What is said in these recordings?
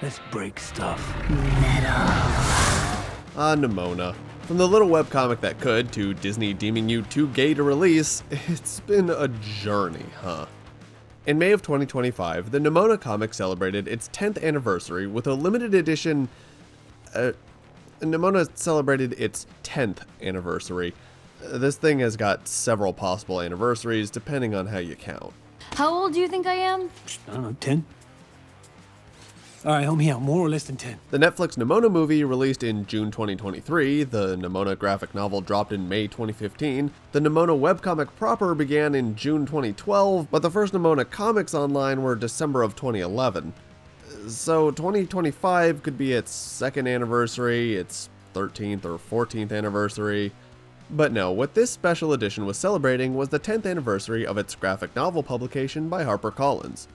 Let's break stuff. Nimona. From the little webcomic that could, to Disney deeming you too gay to release, it's been a journey, huh? In May of 2025, the Nimona comic celebrated its 10th anniversary with a limited edition... Nimona celebrated its 10th anniversary. This thing has got several possible anniversaries, depending on how you count. How old do you think I am? I don't know, 10? All right, help me out. More or less than 10? The Netflix Nimona movie released in June 2023, the Nimona graphic novel dropped in May 2015, the Nimona webcomic proper began in June 2012, but the first Nimona comics online were December of 2011. So 2025 could be its 2nd anniversary, its 13th or 14th anniversary. But no, what this special edition was celebrating was the 10th anniversary of its graphic novel publication by Harper Collins.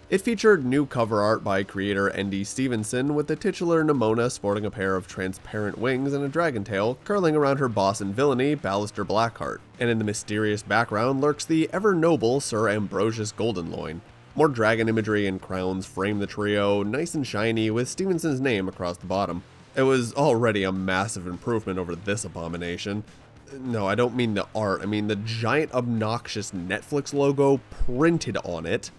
It featured new cover art by creator ND Stevenson, with the titular Nimona sporting a pair of transparent wings and a dragon tail curling around her boss in villainy, Ballister Blackheart, and in the mysterious background lurks the ever-noble Sir Ambrosius Goldenloin. More dragon imagery and crowns frame the trio, nice and shiny, with Stevenson's name across the bottom. It was already a massive improvement over this abomination. No, I don't mean the art, I mean the giant obnoxious Netflix logo printed on it.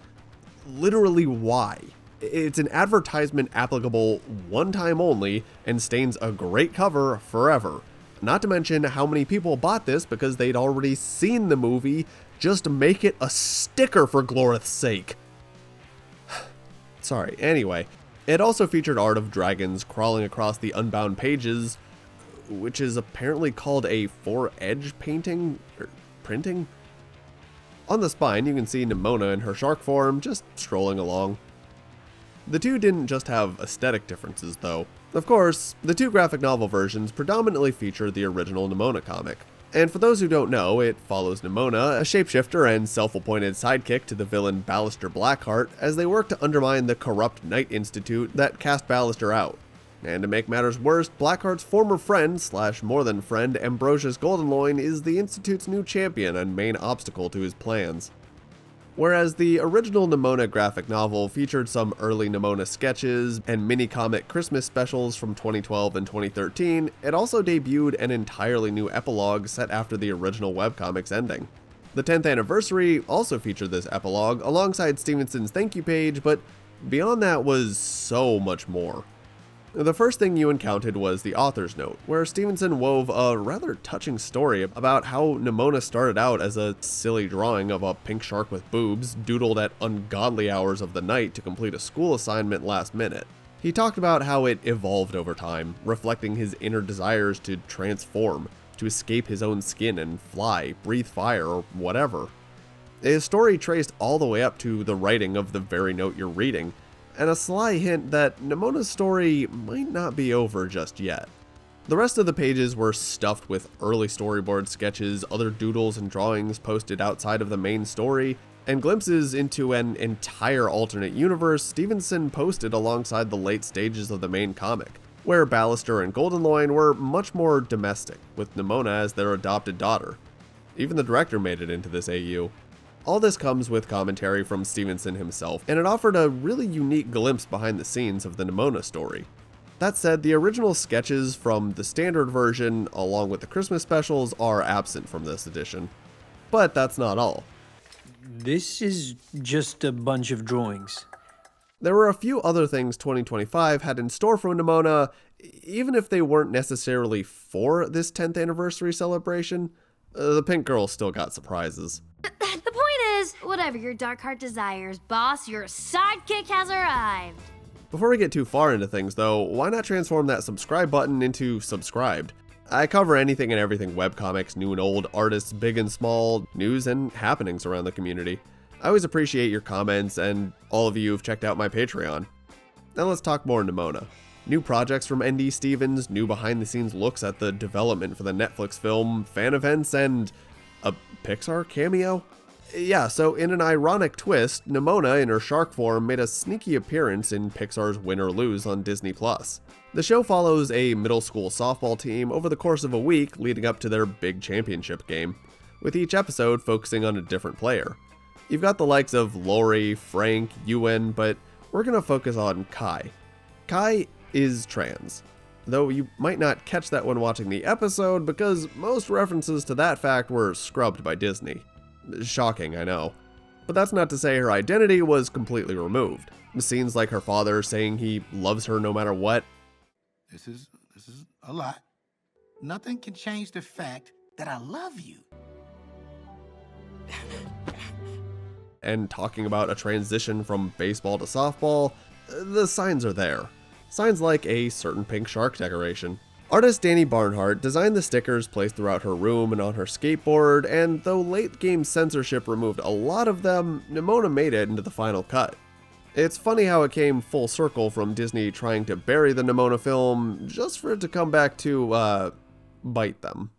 Literally, why? It's an advertisement applicable one time only and stains a great cover forever. Not to mention how many people bought this because they'd already seen the movie. Just make it a sticker for Glorith's sake. Sorry, anyway. It also featured art of dragons crawling across the unbound pages, which is apparently called a 4-edge painting or printing. On the spine, you can see Nimona in her shark form, just strolling along. The two didn't just have aesthetic differences, though. Of course, the two graphic novel versions predominantly feature the original Nimona comic. And for those who don't know, it follows Nimona, a shapeshifter and self-appointed sidekick to the villain Ballister Blackheart, as they work to undermine the corrupt Knight Institute that cast Ballister out. And to make matters worse, Blackheart's former friend, / more than friend, Ambrosius Goldenloin is the Institute's new champion and main obstacle to his plans. Whereas the original Nimona graphic novel featured some early Nimona sketches and mini-comic Christmas specials from 2012 and 2013, it also debuted an entirely new epilogue set after the original webcomic's ending. The 10th anniversary also featured this epilogue alongside Stevenson's thank you page, but beyond that was so much more. The first thing you encountered was the author's note, where Stevenson wove a rather touching story about how Nimona started out as a silly drawing of a pink shark with boobs, doodled at ungodly hours of the night to complete a school assignment last minute. He talked about how it evolved over time, reflecting his inner desires to transform, to escape his own skin and fly, breathe fire, or whatever. His story traced all the way up to the writing of the very note you're reading, and a sly hint that Nimona's story might not be over just yet. The rest of the pages were stuffed with early storyboard sketches, other doodles and drawings posted outside of the main story, and glimpses into an entire alternate universe Stevenson posted alongside the late stages of the main comic, where Ballister and Goldenloin were much more domestic, with Nimona as their adopted daughter. Even the director made it into this AU. All this comes with commentary from Stevenson himself, and it offered a really unique glimpse behind the scenes of the Nimona story. That said, the original sketches from the standard version, along with the Christmas specials, are absent from this edition. But that's not all. This is just a bunch of drawings. There were a few other things 2025 had in store for Nimona, even if they weren't necessarily for this 10th anniversary celebration. The Pink Girl still got surprises. The point is, whatever your dark heart desires, boss, your sidekick has arrived. Before we get too far into things though, why not transform that subscribe button into subscribed? I cover anything and everything webcomics, new and old, artists big and small, news and happenings around the community. I always appreciate your comments and all of you who've checked out my Patreon. Now let's talk more Nimona. New projects from ND Stevens, new behind the scenes looks at the development for the Netflix film, fan events, and a Pixar cameo? Yeah, so in an ironic twist, Nimona in her shark form made a sneaky appearance in Pixar's Win or Lose on Disney+. The show follows a middle school softball team over the course of a week leading up to their big championship game, with each episode focusing on a different player. You've got the likes of Lori, Frank, Ewan, but we're gonna focus on Kai. Kai is trans, though you might not catch that when watching the episode because most references to that fact were scrubbed by Disney. Shocking, I know. But that's not to say her identity was completely removed. Scenes like her father saying he loves her no matter what. This is a lot. Nothing can change the fact that I love you. And talking about a transition from baseball to softball, the signs are there. Signs like a certain pink shark decoration. Artist Danny Barnhart designed the stickers placed throughout her room and on her skateboard, and though late game censorship removed a lot of them, Nimona made it into the final cut. It's funny how it came full circle from Disney trying to bury the Nimona film just for it to come back to, bite them.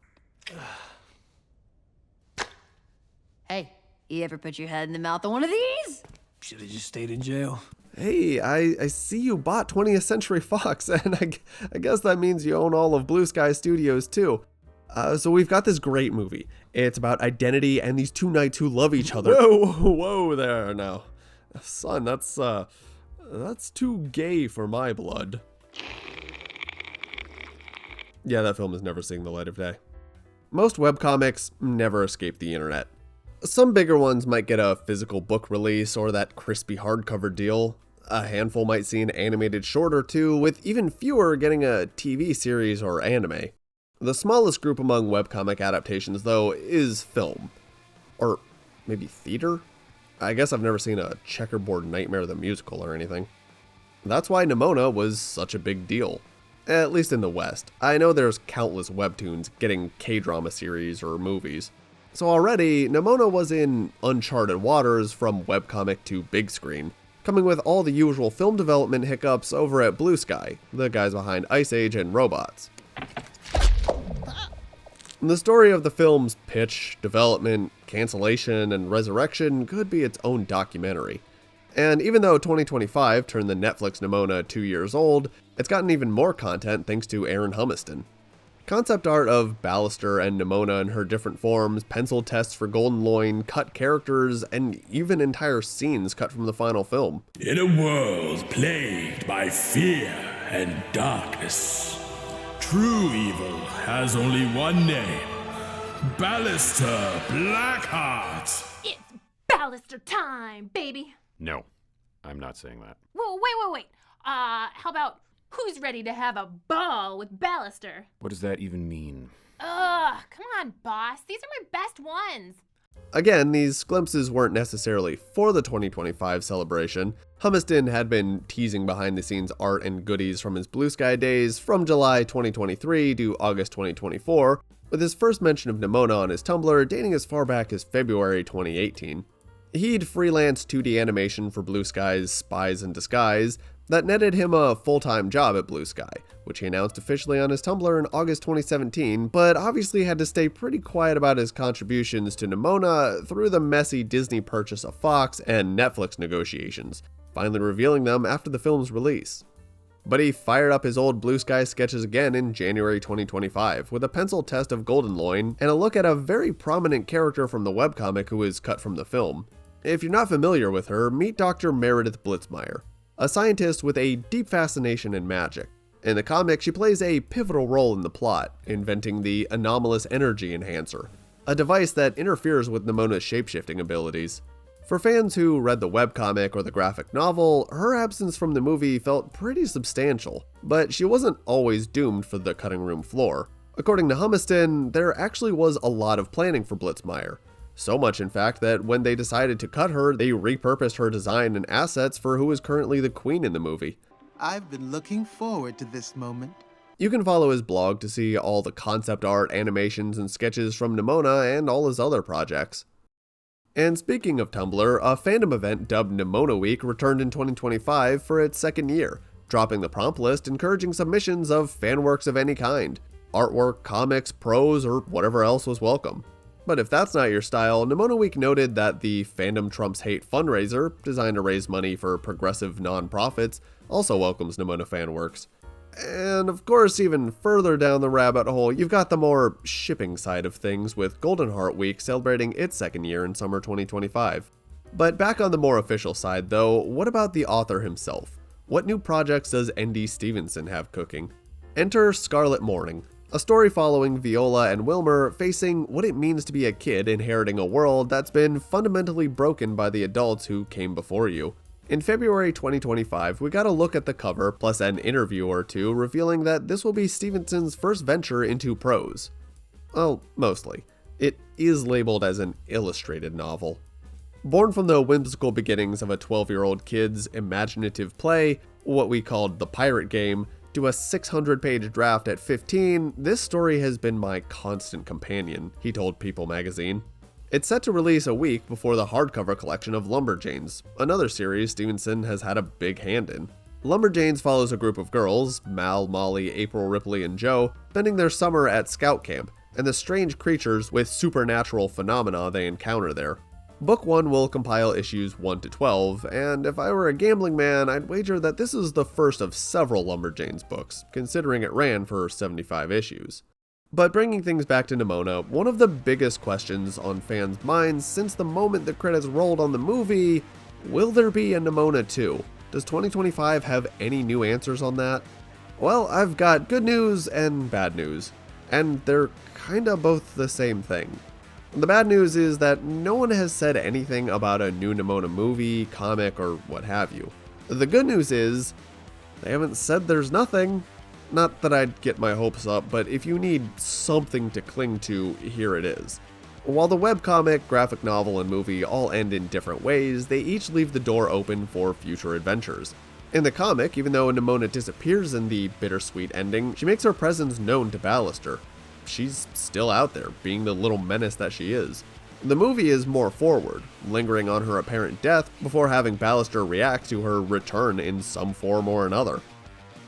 Hey, you ever put your head in the mouth of one of these? Should have just stayed in jail. Hey, I see you bought 20th Century Fox, and I guess that means you own all of Blue Sky Studios too. So we've got this great movie. It's about identity and these two knights who love each other. Whoa there now. Son, that's too gay for my blood. Yeah, that film is never seeing the light of day. Most webcomics never escape the internet. Some bigger ones might get a physical book release or that crispy hardcover deal. A handful might see an animated short or two, with even fewer getting a TV series or anime. The smallest group among webcomic adaptations, though, is film. Or maybe theater? I guess I've never seen a Checkerboard Nightmare the Musical or anything. That's why Nimona was such a big deal. At least in the West. I know there's countless webtoons getting K-drama series or movies. So already, Nimona was in uncharted waters from webcomic to big screen, coming with all the usual film development hiccups over at Blue Sky, the guys behind Ice Age and Robots. The story of the film's pitch, development, cancellation, and resurrection could be its own documentary. And even though 2025 turned the Netflix Nimona 2 years old, it's gotten even more content thanks to Erin Humiston. Concept art of Ballister and Nimona in her different forms, pencil tests for Golden Loin, cut characters, and even entire scenes cut from the final film. In a world plagued by fear and darkness, true evil has only one name: Ballister Blackheart. It's Ballister time, baby. No, I'm not saying that. Whoa, wait. How about who's ready to have a ball with Ballister? What does that even mean? Come on, boss. These are my best ones. Again, these glimpses weren't necessarily for the 2025 celebration. Humiston had been teasing behind-the-scenes art and goodies from his Blue Sky days from July 2023 to August 2024, with his first mention of Nimona on his Tumblr dating as far back as February 2018. He'd freelanced 2D animation for Blue Sky's Spies in Disguise that netted him a full-time job at Blue Sky, which he announced officially on his Tumblr in August 2017, but obviously had to stay pretty quiet about his contributions to Nimona through the messy Disney purchase of Fox and Netflix negotiations, finally revealing them after the film's release. But he fired up his old Blue Sky sketches again in January 2025 with a pencil test of Golden Loin and a look at a very prominent character from the webcomic who was cut from the film. If you're not familiar with her, meet Dr. Meredith Blitzmeyer, a scientist with a deep fascination in magic. In the comic, she plays a pivotal role in the plot, inventing the anomalous energy enhancer, a device that interferes with Nimona's shapeshifting abilities. For fans who read the webcomic or the graphic novel, her absence from the movie felt pretty substantial, but she wasn't always doomed for the cutting room floor. According to Humiston, there actually was a lot of planning for Blitzmeyer. So much, in fact, that when they decided to cut her, they repurposed her design and assets for who is currently the queen in the movie. I've been looking forward to this moment. You can follow his blog to see all the concept art, animations, and sketches from Nimona and all his other projects. And speaking of Tumblr, a fandom event dubbed Nimona Week returned in 2025 for its second year, dropping the prompt list encouraging submissions of fan works of any kind, artwork, comics, prose, or whatever else was welcome. But if that's not your style, Nimona Week noted that the Fandom Trumps Hate fundraiser, designed to raise money for progressive non-profits, also welcomes Nimona fan works. And of course, even further down the rabbit hole, you've got the more shipping side of things with Goldenheart Week celebrating its second year in summer 2025. But back on the more official side though, what about the author himself? What new projects does ND Stevenson have cooking? Enter Scarlet Morning, a story following Viola and Wilmer facing what it means to be a kid inheriting a world that's been fundamentally broken by the adults who came before you. In February 2025, we got a look at the cover plus an interview or two revealing that this will be Stevenson's first venture into prose. Well, mostly. It is labeled as an illustrated novel. Born from the whimsical beginnings of a 12-year-old kid's imaginative play, what we called the Pirate Game, to a 600-page draft at 15, this story has been my constant companion, he told People magazine. It's set to release a week before the hardcover collection of Lumberjanes, another series Stevenson has had a big hand in. Lumberjanes follows a group of girls, Mal, Molly, April, Ripley, and Jo, spending their summer at scout camp, and the strange creatures with supernatural phenomena they encounter there. Book 1 will compile issues 1 to 12, and if I were a gambling man, I'd wager that this is the first of several Lumberjanes books, considering it ran for 75 issues. But bringing things back to Nimona, one of the biggest questions on fans' minds since the moment the credits rolled on the movie, will there be a Nimona 2? Does 2025 have any new answers on that? Well, I've got good news and bad news, and they're kinda both the same thing. The bad news is that no one has said anything about a new Nimona movie, comic, or what have you. The good news is, they haven't said there's nothing. Not that I'd get my hopes up, but if you need something to cling to, here it is. While the webcomic, graphic novel, and movie all end in different ways, they each leave the door open for future adventures. In the comic, even though Nimona disappears in the bittersweet ending, she makes her presence known to Ballister. She's still out there, being the little menace that she is. The movie is more forward, lingering on her apparent death before having Ballister react to her return in some form or another.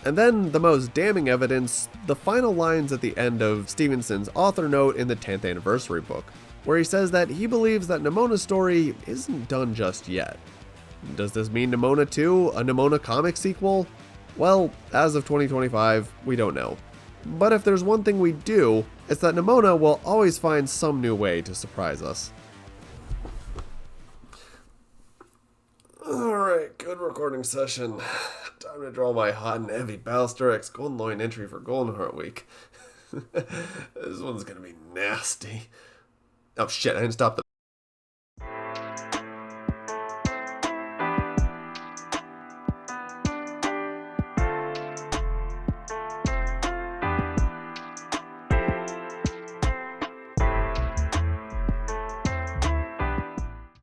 And then, the most damning evidence, the final lines at the end of Stevenson's author note in the 10th anniversary book, where he says that he believes that Nimona's story isn't done just yet. Does this mean Nimona 2, a Nimona comic sequel? Well, as of 2025, we don't know. But if there's one thing we do, it's that Nimona will always find some new way to surprise us. Alright, good recording session. Time to draw my hot and heavy Ballister X Goldenloin entry for Goldenheart Week. This one's gonna be nasty. Oh shit, I didn't stop the